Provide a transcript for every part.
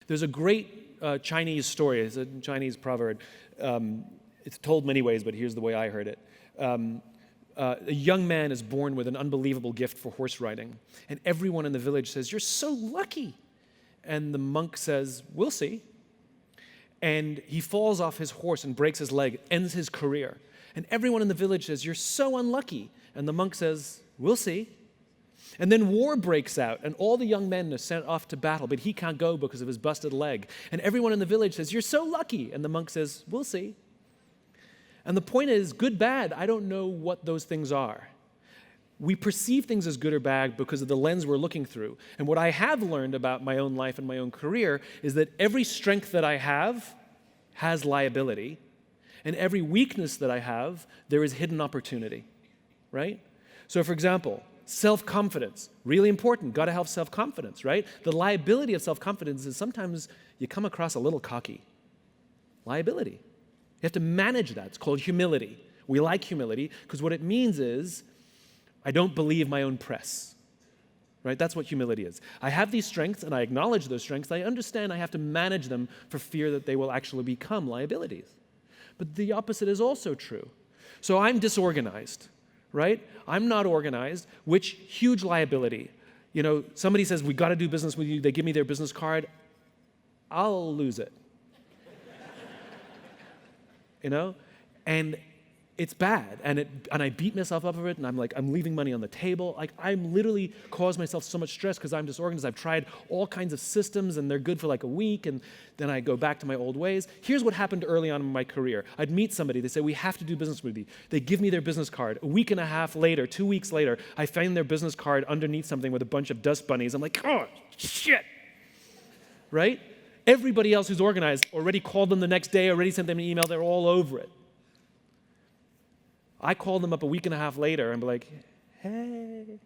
There's a great Chinese story. It's a Chinese proverb. It's told many ways, but here's the way I heard it. A young man is born with an unbelievable gift for horse riding, and everyone in the village says, "You're so lucky." And the monk says, "We'll see." And he falls off his horse and breaks his leg, ends his career. And everyone in the village says, "You're so unlucky." And the monk says, "We'll see." And then war breaks out, and all the young men are sent off to battle, but he can't go because of his busted leg. And everyone in the village says, "You're so lucky." And the monk says, "We'll see." And the point is, good, bad, I don't know what those things are. We perceive things as good or bad because of the lens we're looking through. And what I have learned about my own life and my own career is that every strength that I have has liability, and every weakness that I have, there is hidden opportunity, right? So for example, self-confidence, really important, got to have self-confidence, right? The liability of self-confidence is sometimes you come across a little cocky. Liability. You have to manage that. It's called humility. We like humility because what it means is I don't believe my own press, right? That's what humility is. I have these strengths and I acknowledge those strengths. I understand I have to manage them for fear that they will actually become liabilities. But the opposite is also true. So I'm disorganized, right? I'm not organized, which huge liability. You know, somebody says, "We got to do business with you." They give me their business card. I'll lose it. You know? And it's bad. And I beat myself up over it, and I'm leaving money on the table. Like, I'm literally caused myself so much stress because I'm disorganized. I've tried all kinds of systems, and they're good for like a week, and then I go back to my old ways. Here's what happened early on in my career. I'd meet somebody. They say, "We have to do business with you." They give me their business card. A week and a half later, 2 weeks later, I find their business card underneath something with a bunch of dust bunnies. I'm like, "Oh, shit." Right? Everybody else who's organized already called them the next day, already sent them an email. They're all over it. I called them up a week and a half later and be like, "Hey."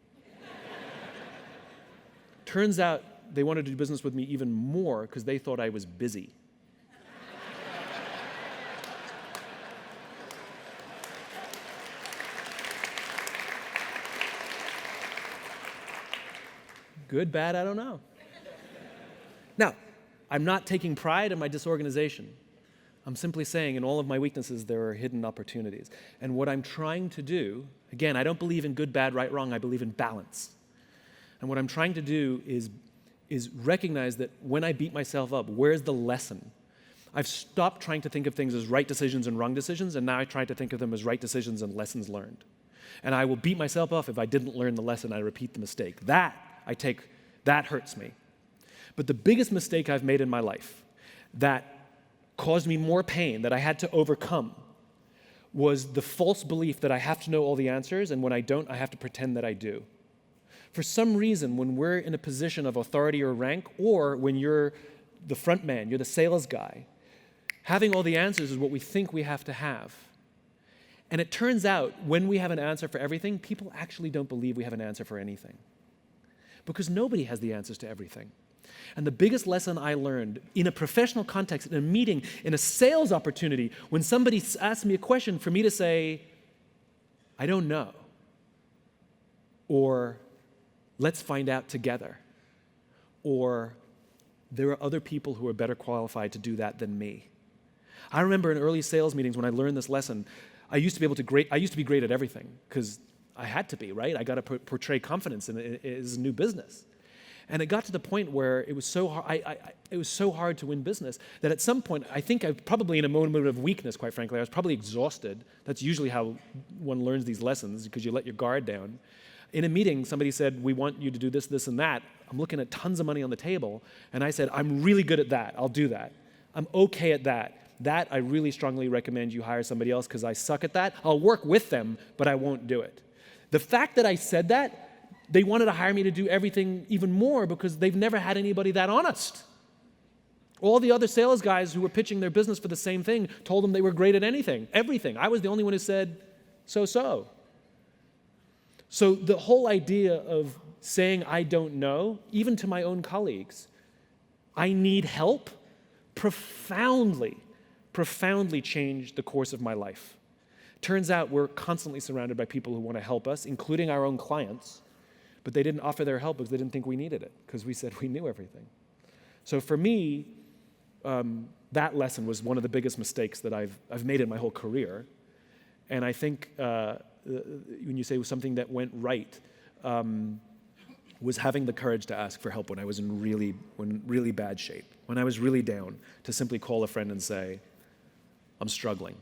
Turns out they wanted to do business with me even more because they thought I was busy. Good, bad, I don't know. Now, I'm not taking pride in my disorganization. I'm simply saying in all of my weaknesses, there are hidden opportunities. And what I'm trying to do, again, I don't believe in good, bad, right, wrong. I believe in balance. And what I'm trying to do is recognize that when I beat myself up, where's the lesson? I've stopped trying to think of things as right decisions and wrong decisions, and now I try to think of them as right decisions and lessons learned. And I will beat myself up if I didn't learn the lesson, I repeat the mistake. That hurts me. But the biggest mistake I've made in my life that caused me more pain, that I had to overcome, was the false belief that I have to know all the answers, and when I don't, I have to pretend that I do. For some reason, when we're in a position of authority or rank, or when you're the front man, you're the sales guy, having all the answers is what we think we have to have. And it turns out, when we have an answer for everything, people actually don't believe we have an answer for anything. Because nobody has the answers to everything. And the biggest lesson I learned in a professional context, in a meeting, in a sales opportunity, when somebody asks me a question, for me to say, "I don't know," or "Let's find out together," or "There are other people who are better qualified to do that than me." I remember in early sales meetings when I learned this lesson, I used to be great at everything because I had to be, right? I got to portray confidence in it as a new business. And it got to the point where it was so hard to win business that at some point, I think I probably in a moment of weakness, quite frankly, I was probably exhausted. That's usually how one learns these lessons, because you let your guard down. In a meeting, somebody said, "We want you to do this, this, and that." I'm looking at tons of money on the table, and I said, "I'm really good at that. I'll do that. I'm okay at that. That, I really strongly recommend you hire somebody else because I suck at that. I'll work with them, but I won't do it." The fact that I said that, they wanted to hire me to do everything even more because they've never had anybody that honest. All the other sales guys who were pitching their business for the same thing told them they were great at everything. I was the only one who said, so. So the whole idea of saying I don't know, even to my own colleagues, I need help, profoundly changed the course of my life. Turns out we're constantly surrounded by people who want to help us, including our own clients, but they didn't offer their help because they didn't think we needed it, because we said we knew everything. So for me, that lesson was one of the biggest mistakes that I've made in my whole career. And I think when you say it was something that went right, was having the courage to ask for help when I was in really bad shape, when I was really down, to simply call a friend and say, I'm struggling.